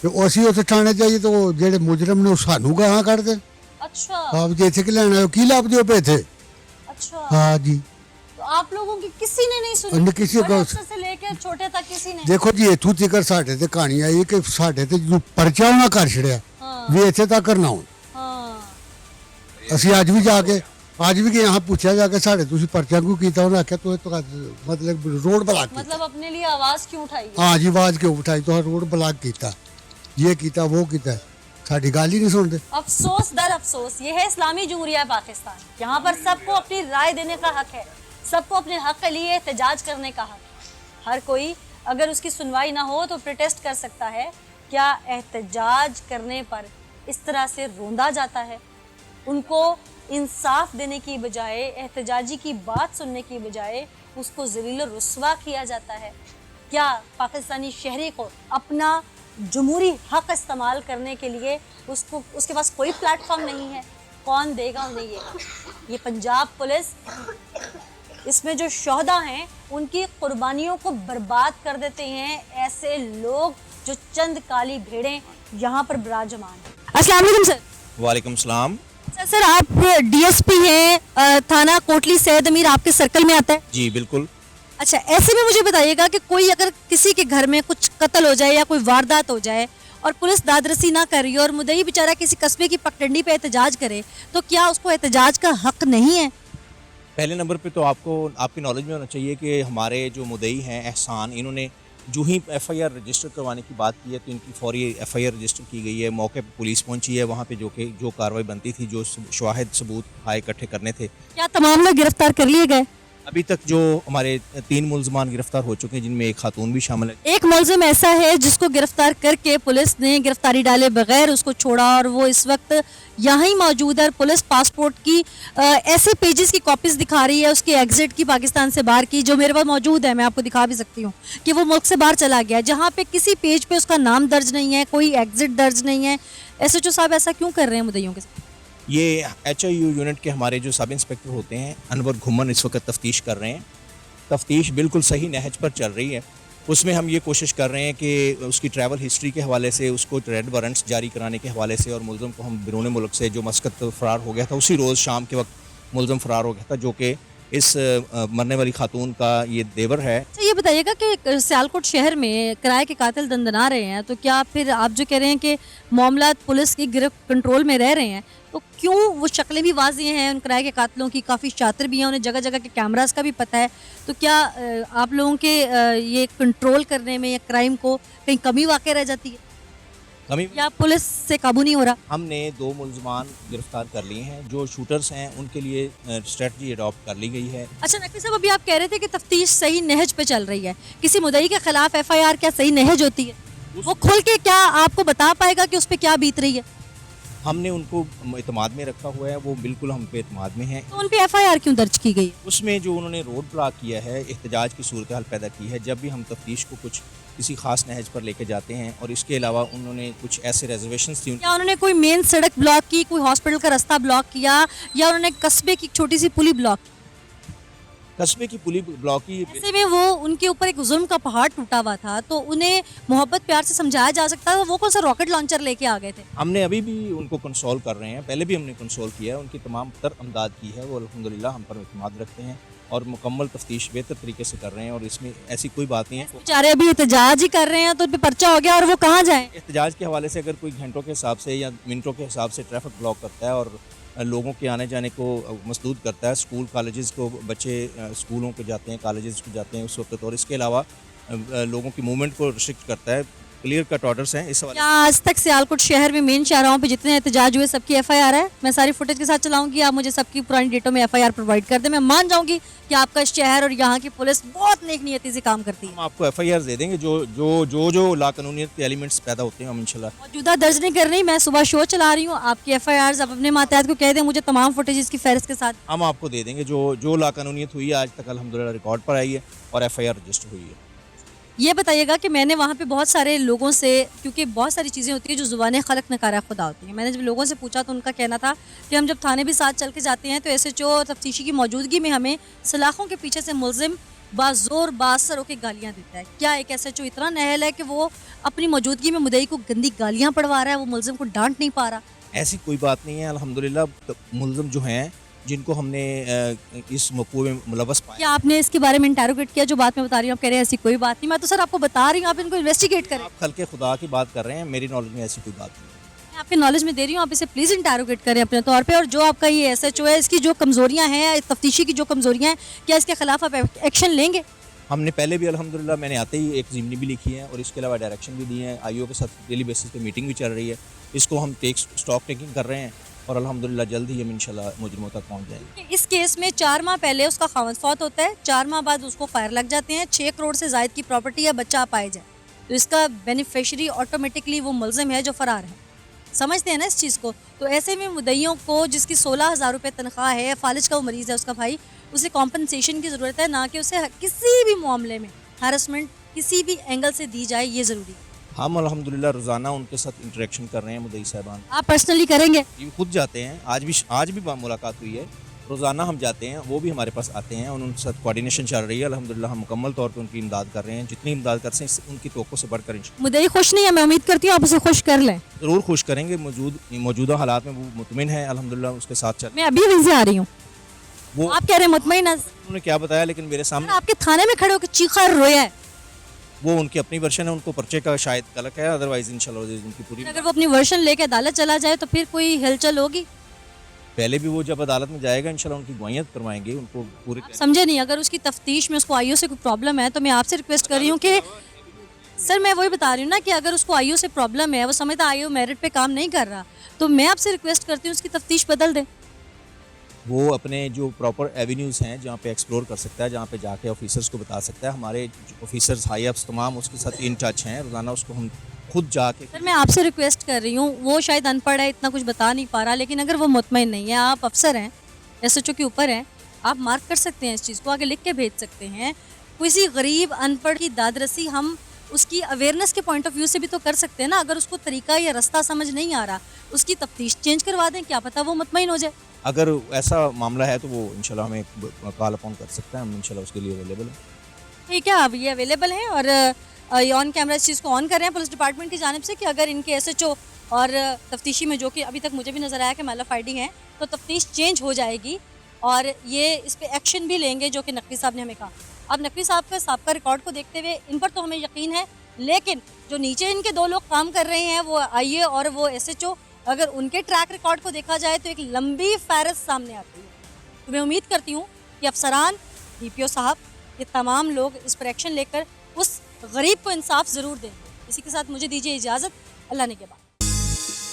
S4: ਤੇ ਅਸੀਂ ਉੱਥੇ ਥਾਣੇ ਜਾਈਏ ਤਾਂ ਉਹ ਜਿਹੜੇ ਮੁਜਰਮ ਨੇ ਉਹ ਸਾਨੂੰ ਗਾਲਾਂ ਕੱਢਦੇ।
S3: अच्छा
S4: ਆਪ ਜੇ ਇੱਥੇ ਕਿ ਲੈਣਾ ਕੀ ਲੱਭਦੇ ਹੋ ਪੈਸੇ?
S3: अच्छा,
S4: हाँ जी।
S3: तो आप लोगों की किसी ने नहीं सुनी?
S4: उनने किसी को-
S3: बड़े अफसर से लेकर छोटे तक किसी ने?
S4: ਦੇਖੋ ਜੀ ਇੱਥੋਂ ਤੱਕ ਸਾਡੇ ਤੇ ਕਹਾਣੀ ਆਈ ਕਿ ਸਾਡੇ ਤੇ ਜੋ ਪਰਚਾ ਉਹਨਾਂ ਕਰ ਛੜਿਆ
S3: हाँ
S4: ਵੀ ਇੱਥੇ ਤੱਕ ਨਾ ਹੋਣ।
S3: हाँ।
S4: ਅਸੀਂ ਅੱਜ ਵੀ ਜਾ ਕੇ ਗਏ ਹਾਂ, ਪੁੱਛਿਆ ਜਾ ਕੇ ਸਾਡੇ ਤੁਸੀਂ ਪਰਚਾ ਕਿਉਂ ਕੀਤਾ? ਉਹਨੇ ਆਖਿਆ ਤੂੰ मतलब रोड ब्लॉक ਕੀਤਾ।
S3: मतलब अपने लिए आवाज क्यों उठाई?
S4: हाँ जी, आवाज क्यों उठाई? तो रोड ब्लॉक किया, ये किया वो किया, साड़ी गाल ही नहीं सुनते।
S3: अफसोस दर अफसोस, ये है इस्लामी जमहूरिया पाकिस्तान। यहाँ पर सबको अपनी राय देने का हक है, सबको अपने हक के लिए एहतजाज करने का हक है। हर कोई अगर उसकी सुनवाई ना हो तो प्रोटेस्ट कर सकता है। क्या एहतजाज करने पर इस तरह से रोंदा जाता है? उनको इंसाफ देने की बजाय, एहतजाजी की बात सुनने की बजाय उसको ज़लील और रुस्वा किया जाता है? क्या पाकिस्तानी शहरी को अपना जमहूरी हक इस्तेमाल करने के लिए उसके पास कोई प्लेटफॉर्म नहीं है? कौन देगा उन्हें ये पंजाब पुलिस, इसमें जो शोहदा हैं उनकी कुर्बानियों को बर्बाद कर देते हैं ऐसे लोग जो चंद काली भेड़ें यहाँ पर विराजमान हैं। अस्सलाम वालेकुम सर।
S2: वालेकुम सलाम।
S3: सर आप डीएसपी हैं, थाना कोटली सैयद अमीर आपके सर्कल में आता है?
S2: जी बिल्कुल।
S3: अच्छा, ऐसे में मुझे बताइएगा कि कोई अगर किसी के घर में कुछ कत्ल हो जाए या कोई वारदात हो जाए और पुलिस दादरसी ना कर रही है और मुद्दई बेचारा किसी कस्बे की पगडंडी पे एहतजाज करे, तो क्या उसको एहतजाज का हक नहीं है?
S2: पहले नंबर पे तो आपको आपकी नॉलेज में होना चाहिए कि हमारे जो मुद्दई हैं एहसान, इन्होंने जो ही एफआईआर रजिस्टर करवाने की बात की है तो इनकी फौरी एफआईआर रजिस्टर की गई है। मौके पर पुलिस पहुंची है, वहाँ पे जो कार्रवाई बनती थी, जो शवाहिद सबूत हाय इकट्ठे करने थे।
S3: क्या तमाम लोग गिरफ्तार कर लिए गए?
S2: अभी तक जो हमारे 3 मुल्ज़मान गिरफ्तार हो चुके हैं, जिनमें एक खातून भी शामिल है।
S3: एक मुलजिम ऐसा है जिसको गिरफ्तार करके पुलिस ने गिरफ्तारी डाले बगैर उसको छोड़ा और वो इस वक्त यहाँ ही मौजूद है। पुलिस पासपोर्ट की ऐसे पेजेस की कॉपीज दिखा रही है उसके एग्जिट की, पाकिस्तान से बाहर की, जो मेरे पास मौजूद है, मैं आपको दिखा भी सकती हूँ कि वो मुल्क से बाहर चला गया, जहाँ पे किसी पेज पे उसका नाम दर्ज नहीं है, कोई एग्जिट दर्ज नहीं है। एसएचओ साहब ऐसा क्यों कर रहे हैं मुद्दइयों के साथ?
S2: ये एचआईयू यूनिट के हमारे जो सब इंस्पेक्टर होते हैं अनवर घुमन इस वक्त तफ्तीश कर रहे हैं। तफ्तीश बिल्कुल सही नहज पर चल रही है। उसमें हम ये कोशिश कर रहे हैं कि उसकी ट्रैवल हिस्ट्री के हवाले से, उसको रेड वारंट्स जारी कराने के हवाले से, और मुल्ज़िम को हम बैरून मुल्क से जो मस्कत फ़रार हो गया था, उसी रोज़ शाम के वक्त मुल्ज़िम फ़रार हो गया था, जो कि इस मरने वाली खातून का ये देवर है।
S3: अच्छा ये बताइएगा कि सियालकोट शहर में किराए के कातिल दंदना रहे हैं, तो क्या फिर आप जो कह रहे हैं कि मामला पुलिस की गिरफ्त कंट्रोल में रह रहे हैं, तो क्यों वो शक्लें भी वाज़ेह हैं उन किराए के कातिलों की, काफ़ी शातिर भी हैं, उन्हें जगह जगह के कैमरास का भी पता है, तो क्या आप लोगों के ये कंट्रोल करने में या क्राइम को कहीं कमी वाक़ई रह जाती है
S2: कमी
S3: या पुलिस से काबू नहीं हो रहा?
S2: हमने 2 मुल्ज़मान गिरफ्तार कर लिए हैं। जो शूटर्स हैं उनके लिए स्ट्रेटजी अडॉप्ट कर ली गई है।
S3: अच्छा नकवी साहब, अभी आप कह रहे थे कि तफ्तीश सही नहज पे चल रही है, किसी मुद्दई के खिलाफ FIR क्या सही नहज होती है? वो खुल के क्या आपको बता पाएगा कि उस पर क्या बीत रही है?
S2: हमने उनको इत्मीनान में रखा हुआ है, वो बिल्कुल हम पे इत्मीनान में हैं।
S3: तो उन पे FIR क्यों दर्ज की गई?
S2: उसमें जो उन्होंने रोड ब्लॉक किया है, एहतजाज की सूरत हाल पैदा की है। जब भी हम तफ्तीश को कुछ किसी खास नहज पर लेके जाते हैं, और इसके अलावा उन्होंने कुछ ऐसे रिजर्वेशंस थी।
S3: क्या उन्होंने कोई मेन सड़क ब्लॉक की, कोई हॉस्पिटल का रास्ता ब्लॉक किया, या उन्होंने कस्बे की छोटी सी पुली ब्लॉक की?
S2: कस्बे की पुली ब्लॉक की।
S3: ऐसे में वो उनके ऊपर एक जुल्म का पहाड़ टूटा हुआ था, तो उन्हें मोहब्बत प्यार से समझाया जा सकता था, वो कौन सा रॉकेट लॉन्चर लेके आ गए थे?
S2: हमने अभी भी उनको कंसोल कर रहे हैं, पहले भी हमने कंसोल किया है, उनकी तमाम तर अमदाद की है, वो अल्हम्दुलिल्लाह हम पर इत्मीनान रखते हैं और मुकम्मल तफ्तीश बेहतर तरीके से कर रहे हैं, और इसमें ऐसी कोई बात नहीं है।
S3: बेचारे अभी एहतजाज ही कर रहे हैं, तो उन पे पर्चा हो गया और वो कहाँ जाएं?
S2: एहतजाज के हवाले से अगर कोई घंटों के हिसाब से या मिनटों के हिसाब से ट्रैफिक ब्लॉक करता है और लोगों के आने जाने को मसदूद करता है, स्कूल कॉलेजेस को बच्चे स्कूलों को जाते हैं, कॉलेजेस को जाते हैं उस वक्त, और इसके अलावा लोगों की मूवमेंट को रिस्ट्रिक्ट करता है, क्लियर कट ऑर्डर्स हैं इस हवाले।
S3: क्या आज तक सियालकोट शहर में मेन शाहराहों पे जितने एहतजाज हुए सबकी FIR है? मैं सारी फुटेज के साथ चलाऊंगी, आप मुझे सबकी पुरानी डेटों में FIR प्रोवाइड कर दें। मैं मान जाऊंगी कि आपका शहर और यहाँ की पुलिस बहुत नेक नियति से काम करती है।
S2: हम आपको FIR दे देंगे जो लाकानूनियत के एलिमेंट्स पैदा होते हैं, हम इंशाल्लाह।
S3: मौजूदा दर्ज नहीं कर रही, मैं सुबह शो चला रही हूँ, आपकी FIRs आप अपने मातहत को कह दें मुझे तमाम फुटेज की फहरिस्त के साथ।
S2: हम आपको दे देंगे जो लाकानूनियत हुई है आज तक अल्हम्दुलिल्लाह रिकॉर्ड पर आई है और FIR रजिस्टर हुई है।
S3: ये बताइएगा कि मैंने वहाँ पे बहुत सारे लोगों से, क्योंकि बहुत सारी चीज़ें होती हैं जो ज़ुबान खलक नकारा खुदा होती हैं, मैंने जब लोगों से पूछा तो उनका कहना था कि हम जब थाने भी साथ चल के जाते हैं तो SHO और तफ्तीशी की मौजूदगी में हमें सलाखों के पीछे से मुलजिम बाज़ोर बासर होकर गालियाँ देता है। क्या एक SHO इतना नहल है कि वो अपनी मौजूदगी में मुद्दई को गंदी गालियाँ पढ़वा रहा है, वो मुलजिम को डांट नहीं पा रहा?
S2: ऐसी कोई बात नहीं है अल्हम्दुलिल्लाह। मुलजिम जो हैं जिनको हमने इस मौक़ू में मुलव्वस पाया।
S3: क्या आपने इसके बारे में इंटेरोगेट किया? जो बात मैं बता रही हूँ आप कह रहे हैं ऐसी कोई बात नहीं, मैं तो सर आपको बता रही हूँ, आप इनको इन्वेस्टिगेट करें।
S2: आप खल्के खुदा की बात कर रहे हैं, मेरी नॉलेज में ऐसी कोई बात नहीं है।
S3: मैं आपके नॉलेज में दे रही हूँ, आप इसे प्लीज़ इंटेरोगेट करें अपने तौर पे। और जो आपका ये SHO है, इसकी जो कमज़ोरियाँ हैं, तफ्तीशी की जो कमज़ोरियाँ हैं, क्या इसके खिलाफ आप एक्शन लेंगे?
S2: हमने पहले भी अल्हम्दुलिल्लाह, मैंने आते ही एक ज़िमनी भी लिखी है और इसके अलावा डायरेक्शन भी दिए हैं। IO के साथ डेली बेसिस पे मीटिंग भी चल रही है, इसको हम स्टॉक टेकिंग कर रहे हैं और अल्हम्दुलिल्लाह जल्द ही हम इंशाल्लाह मुजरिमों तक पहुंच जाएंगे।
S3: इस केस में 4 माह पहले उसका खावंद फौत होता है, 4 माह बाद उसको फायर लग जाते हैं, 6 करोड़ से ज़ायद की प्रॉपर्टी या बच्चा पाए जाए तो इसका बेनिफिशरी ऑटोमेटिकली वो मुलजिम है जो फ़रार है। समझते हैं ना इस चीज़ को? तो ऐसे में मुद्दइयों को, जिसकी 16,000 रुपये तनख्वाह है, फालिज का वो मरीज़ है उसका भाई, उसे कॉम्पनसेशन की ज़रूरत है, ना कि उसे किसी भी मामले में हैरेसमेंट किसी भी एंगल से दी जाए, ये ज़रूरी है।
S2: हम अल्हम्दुलिल्लाह रोज़ाना उनके साथ इंटरेक्शन कर रहे हैं मुद्दई साहबान।
S3: आप पर्सनली करेंगे?
S2: ये खुद जाते हैं, आज भी मुलाकात हुई है, रोज़ाना हम जाते हैं, वो भी हमारे पास आते हैं और उनके साथ कोऑर्डिनेशन चल रही है। अल्हम्दुलिल्लाह हम मुकम्मल तौर पे उनकी इमदाद कर रहे हैं, जितनी इमदाद कर सकें उनकी तवक्को से बढ़कर इंशाअल्लाह।
S3: मुद्दई खुश नहीं है, मैं उम्मीद करती हूँ आप उसे खुश कर लें।
S2: ज़रूर खुश करेंगे, मौजूदा हालात में वो मुतमिन है, अल्हम्दुलिल्लाह उसके साथ चल।
S3: मैं अभी वहीं से आ रही हूँ,
S2: वो
S3: आप कह रहे हैं मुतमईन है।
S2: उन्होंने क्या बताया, लेकिन मेरे सामने
S3: आपके थाने में खड़े होकर चीखा रोया है।
S2: वो उनकी अपनी वर्शन है, उनको पर्चे का शायद गलत है, अदरवाइज इंशाल्लाह उनकी पूरी।
S3: अगर वो अपनी वर्शन लेके अदालत चला जाए तो फिर कोई हिलचल होगी?
S2: पहले भी वो जब अदालत में जाएगा इंशाल्लाह उनकी गवाहियाँ करवाएंगे, उनको पूरे।
S3: समझे नहीं, अगर उसकी तफ्तीश में उसको IO से कोई प्रॉब्लम है तो मैं आपसे रिक्वेस्ट कर रही हूँ कि सर, मैं वही बता रही हूँ ना कि अगर उसको IO से प्रॉब्लम है, वो समझता IO मेरिट पे काम नहीं कर रहा, तो मैं आपसे रिक्वेस्ट करती हूँ उसकी तफ्तीश बदल दें।
S2: वो अपने जो प्रॉपर एवेन्यूज़ हैं जहाँ पे एक्सप्लोर कर सकता है, जहाँ पे जाके ऑफिसर्स को बता सकता है। हमारे ऑफिसर्स हाई अप्स तमाम उसके साथ इन टच हैं, रोज़ाना उसको हम खुद जाके।
S3: सर, मैं आपसे रिक्वेस्ट कर रही हूँ, वो शायद अनपढ़ है, इतना कुछ बता नहीं पा रहा, लेकिन अगर वो मुतमईन नहीं है, आप अफसर हैं, SHO के ऊपर हैं, आप मार्क कर सकते हैं इस चीज़ को, आगे लिख के भेज सकते हैं। किसी गरीब अनपढ़ की दादरसी हम उसकी अवेयरनेस के पॉइंट ऑफ व्यू से भी तो कर सकते हैं ना। अगर उसको तरीका या रास्ता समझ नहीं आ रहा, उसकी तफ्तीश चेंज करवा दें, क्या पता वो मुतमईन हो जाए।
S2: अगर ऐसा मामला है तो वो इंशाल्लाह हमें कॉल अपॉन कर सकता है, हम इंशाल्लाह उसके लिए अवेलेबल हैं।
S3: ठीक है, अब ये अवेलेबल हैं और ऑन कैमरा इस चीज़ को ऑन कर रहे हैं पुलिस डिपार्टमेंट की जानिब से कि अगर इनके SHO और तफ्तीशी में, जो कि अभी तक मुझे भी नज़र आया कि मैलफ ID हैं, तो तफ्तीश चेंज हो जाएगी और ये इस पे एक्शन भी लेंगे जो कि नकवी साहब ने हमें कहा। अब नकवी साहब के सबका रिकॉर्ड को देखते हुए इन पर तो हमें यकीन है, लेकिन जो नीचे इनके 2 लोग काम कर रहे हैं वो आईए और वो SHO, अगर उनके ट्रैक रिकॉर्ड को देखा जाए तो एक लंबी फहरिस्त सामने आती है। तो मैं उम्मीद करती हूँ कि अफसरान, DPO साहब, ये तमाम लोग इस पर एक्शन लेकर उस गरीब को इंसाफ ज़रूर देंगे। इसी के साथ मुझे दीजिए इजाज़त। अल्लाह ने के बाद।